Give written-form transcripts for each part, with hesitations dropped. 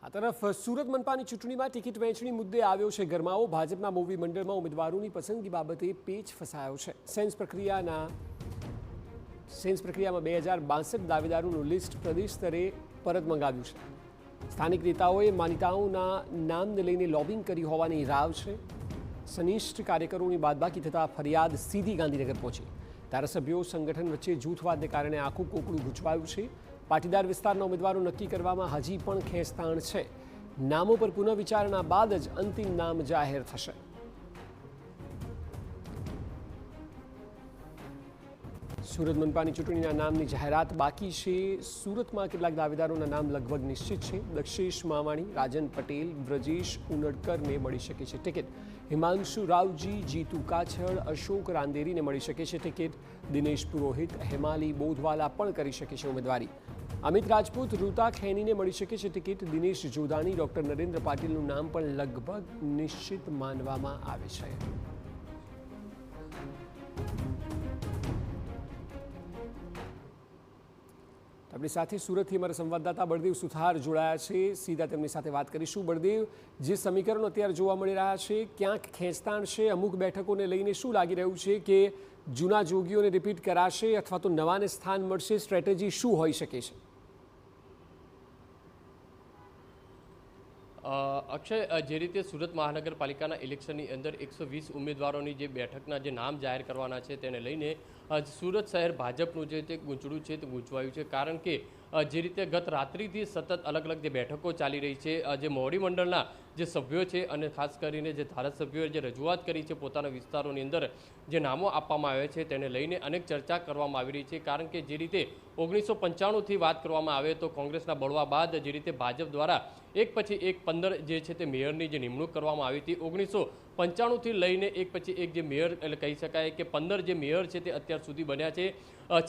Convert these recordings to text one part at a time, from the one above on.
આ તરફ સુરત મનપાની ચૂંટણીમાં ટિકિટ વહેંચણી મુદ્દે આવ્યો છે ગરમાવો। ભાજપના મોવડી મંડળમાં ઉમેદવારોની પસંદગી બાબતે પેચ ફસાયો છે। સેન્સ પ્રક્રિયામાં 2062 દાવેદારોનું લિસ્ટ પ્રદેશ સ્તરે પરત મંગાવ્યું છે। સ્થાનિક નેતાઓએ માન્યતાઓના નામને લઈને લોબિંગ કરી હોવાની રાવ છે। સનિષ્ઠ કાર્યકરોની બાદબાકી થતાં ફરિયાદ સીધી ગાંધીનગર પહોંચી। ધારાસભ્યો સંગઠન વચ્ચે જૂથવાદને કારણે આખું કોકડું ગૂંચવાયું છે। પાટીદાર વિસ્તારના ઉમેદવારો નક્કી કરવામાં હજી પણ ખેંચતાણ છે। નામો પર પુનઃવિચારણા બાદ જ અંતિમ નામ જાહેર થશે। સુરત મનપાની ચૂંટણીના નામની જાહેરાત બાકી છે। સુરતમાં કેટલાક દાવેદારોના નામ લગભગ નિશ્ચિત છે। દક્ષેશ માવાણી, રાજન પટેલ, બ્રજેશ ઉનડકરને મળી શકે છે ટિકિટ। હિમાંશુ રાવજી, જીતુ કાછડ, અશોક રાંદેરીને મળી શકે છે ટિકિટ। દિનેશ પુરોહિત, હેમાલી બોધવાલા પણ કરી શકે છે ઉમેદવારી। અમિત રાજપૂત, ઋતા ખૈનીને મળી શકે છે ટિકિટ। દિનેશ જોધાણી, ડોક્ટર નરેન્દ્ર પાટીલનું નામ પણ લગભગ નિશ્ચિત માનવામાં આવે છે। આપણી સાથે સુરતથી અમારા સંવાદદાતા બળદેવ સુથાર જોડાયા છે। સીધા તેમની સાથે વાત કરીશું। બળદેવ, જે સમીકરણો અત્યારે જોવા મળી રહ્યા છે, ક્યાંક ખેંચતાણ છે। અમુક બેઠકોને લઈને શું લાગી રહ્યું છે કે જૂના જોગીઓને રિપીટ કરાશે અથવા તો નવાને સ્થાન મળશે? સ્ટ્રેટેજી શું હોઈ શકે છે? અક્ષય, જે રીતે સુરત મહાનગરપાલિકાના ઇલેક્શનની અંદર 120 ઉમેદવારોની જે બેઠકના જે નામ જાહેર કરવાના છે તેને લઈને સુરત શહેર ભાજપનું જે તે ગૂંચળું છે તે ગૂંચવાયું છે। કારણ કે જે રીતે ગત રાત્રિથી સતત અલગ અલગ જે બેઠકો ચાલી રહી છે, જે મોવડી મંડળના જે સભ્યો છે અને ખાસ કરીને જે ધારાસભ્યોએ જે રજૂઆત કરી છે પોતાના વિસ્તારોની અંદર જે નામો આપવામાં આવ્યા છે તેને લઈને અનેક ચર્ચા કરવામાં આવી રહી છે। કારણ કે જે રીતે 1995થી વાત કરવામાં આવે તો કોંગ્રેસના બળવા બાદ જે રીતે ભાજપ દ્વારા એક પછી એક 15 જે છે તે મેયરની જે નિમણૂક કરવામાં આવી હતી, 1995થી લઈને એક પછી એક જે મેયર એટલે કહી શકાય કે 15 જે મેયર છે તે અત્યાર સુધી બન્યા છે।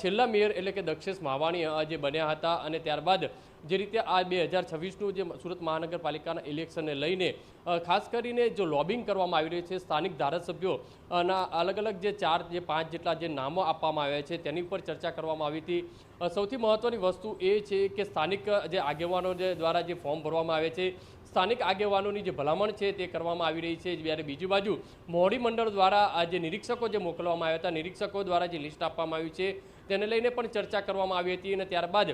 છેલ્લા મેયર એટલે કે દક્ષેશ માવાણી જે બન્યા હતા અને ત્યારબાદ જે રીતે આ 2026નું જે સુરત મહાનગરપાલિકાના ઇલેક્શનને લઈને ખાસ કરીને જો લોબિંગ કરવામાં આવી રહ્યું છે, સ્થાનિક ધારાસભ્યોના અલગ અલગ જે 4-5 જેટલા જે નામો આપવામાં આવ્યા છે તેની પર ચર્ચા કરવામાં આવી હતી। સૌથી મહત્ત્વની વસ્તુ એ છે કે સ્થાનિક જે આગેવાનો દ્વારા જે ફોર્મ ભરવામાં આવે છે, સ્થાનિક આગેવાનોની જે ભલામણ છે તે કરવામાં આવી રહી છે। જ્યારે બીજી બાજુ મોવડી મંડળ દ્વારા જે નિરીક્ષકો જે મોકલવામાં આવ્યા હતા, નિરીક્ષકો દ્વારા જે લિસ્ટ આપવામાં આવ્યું છે તેને લઈને પણ ચર્ચા કરવામાં આવી હતી। અને ત્યારબાદ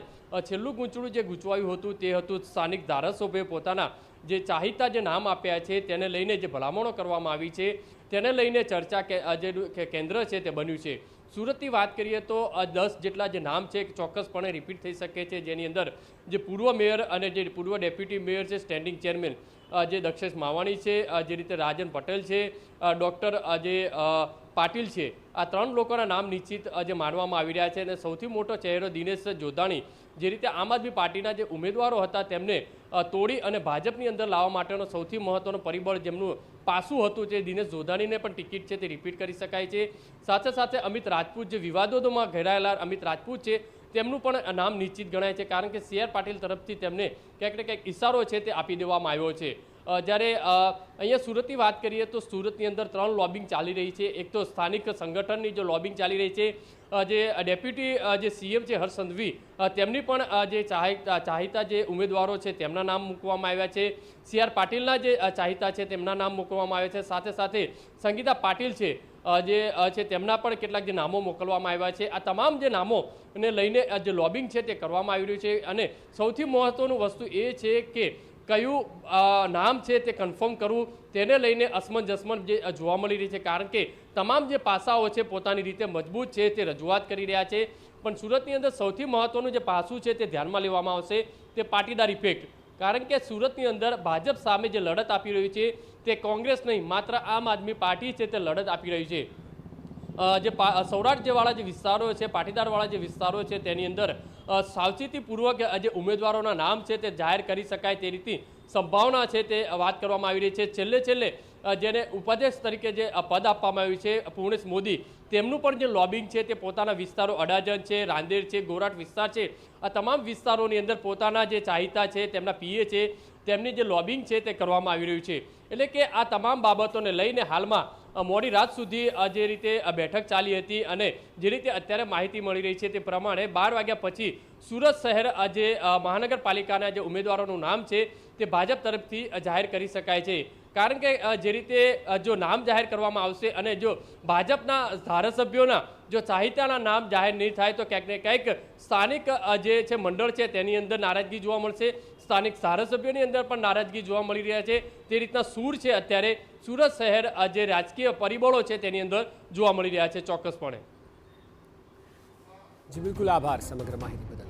છેલ્લું ગૂંચળું જે ગૂંચવાયું હતું તે હતું સ્થાનિક ધારાસભ્યોએ પોતાના જે ચાહિતા જે નામ આપ્યા છે તેને લઈને જે ભલામણો કરવામાં આવી છે તેને લઈને ચર્ચા જે કેન્દ્ર છે તે બન્યું છે। સુરતની વાત કરીએ તો 10 જેટલા જે નામ છે ચોક્કસપણે રિપીટ થઈ શકે છે, જેની અંદર જે પૂર્વ મેયર અને જે પૂર્વ ડેપ્યુટી મેયર છે, સ્ટેન્ડિંગ ચેરમેન જે દક્ષેશ માવાણી છે, જે રીતે રાજન પટેલ છે, ડૉક્ટર જે પાટીલ છે, આ 3 લોકોના નામ નિશ્ચિત જે માનવામાં આવી રહ્યા છે। અને સૌથી મોટો ચહેરો દિનેશ જોધાણી, જે રીતે આમ આદમી પાર્ટીના જે ઉમેદવારો હતા તેમને તોડી અને ભાજપની અંદર લાવવા માટેનો સૌથી મહત્ત્વનો પરિબળ જેમનું પાસું હતું તે દિનેશ જોધાણીને પણ ટિકિટ છે તે રિપીટ કરી શકાય છે। સાથે સાથે અમિત રાજપૂત, જે વિવાદોમાં ઘેરાયેલા અમિત રાજપૂત છે તેમનું પણ નામ નિશ્ચિત ગણાય છે। કારણ કે CR પાટીલ તરફથી તેમને ક્યાંક ને ક્યાંક ઇશારો છે તે આપી દેવામાં આવ્યો છે। જ્યારે અહીંયા સુરતની વાત કરીએ તો સુરતની અંદર 3 લોબિંગ ચાલી રહી છે। એક તો સ્થાનિક સંગઠનની જો લોબિંગ ચાલી રહી છે, જે ડેપ્યુટી જે CM છે હર્ષ સંઘવી તેમની પણ જે ચાહિતા જે ઉમેદવારો છે તેમના નામ મૂકવામાં આવ્યા છે। CR પાટીલના જે ચાહિતા છે તેમના નામ મૂકવામાં આવ્યા છે। સાથે સાથે સંગીતા પાટીલ છે જે છે તેમના પણ કેટલાક જે નામો મોકલવામાં આવ્યા છે। આ તમામ જે નામોને લઈને જે લોબિંગ છે તે કરવામાં આવી રહ્યું છે। અને સૌથી મહત્ત્વનું વસ્તુ એ છે કે કયું નામ છે તે કન્ફર્મ કરવું તેને લઈને અસમંજસમન જે જોવા મળી રહી છે। કારણ કે તમામ જે પાસાઓ છે પોતાની રીતે મજબૂત છે તે રજૂઆત કરી રહ્યા છે, પણ સુરતની અંદર સૌથી મહત્ત્વનું જે પાસું છે તે ધ્યાનમાં લેવામાં આવશે તે પાટીદાર ઇફેક્ટ। કારણ કે સુરતની અંદર ભાજપ સામે જે લડત આપી રહ્યું છે તે કોંગ્રેસ નહીં, માત્ર આમ આદમી પાર્ટી છે તે લડત આપી રહી છે। જે સૌરાષ્ટ્રવાળા જે વિસ્તારો છે, પાટીદારવાળા જે વિસ્તારો છે તેની અંદર સાવચેતીપૂર્વક જે ઉમેદવારોના નામ છે તે જાહેર કરી શકાય તે રીતની સંભાવના છે તે વાત કરવામાં આવી રહી છે। છેલ્લે જેને ઉપાધ્યક્ષ તરીકે જે પદ આપવામાં આવ્યું છે પૂર્ણેશ મોદી, તેમનું પણ જે લોબિંગ છે તે પોતાના વિસ્તારો અડાજણ છે, રાંદેર છે, ગોરાટ વિસ્તાર છે, આ તમામ વિસ્તારોની અંદર પોતાના જે ચાહિતા છે તેમના PA છે તેમની જે લોબિંગ છે તે કરવામાં આવી રહ્યું છે। એટલે કે આ તમામ બાબતોને લઈને હાલમાં મોડી રાત સુધી જે રીતે બેઠક ચાલી હતી અને જે રીતે અત્યારે માહિતી મળી રહી છે તે પ્રમાણે 12 વાગ્યા પછી સુરત શહેર જે મહાનગરપાલિકાના જે ઉમેદવારોનું નામ છે તે ભાજપ તરફથી જાહેર કરી શકાય છે, કારણ કે જે રીતે જો નામ જાહેર કરવામાં આવશે અને જો ભાજપના ધારાસભ્યોના જો ચાહિતાના નામ જાહેર નહીં થાય તો ક્યાંક ને ક્યાંક સ્થાનિક જે છે મંડળ છે તેની અંદર નારાજગી જોવા મળશે, સ્થાનિક ધારાસભ્યોની અંદર પણ નારાજગી જોવા મળી રહ્યા છે। તે રીતના સૂર છે અત્યારે સુરત શહેર જે રાજકીય પરિબળો છે તેની અંદર જોવા મળી રહ્યા છે ચોક્કસપણે। જી બિલકુલ, આભાર સમગ્ર માહિતી બદલ।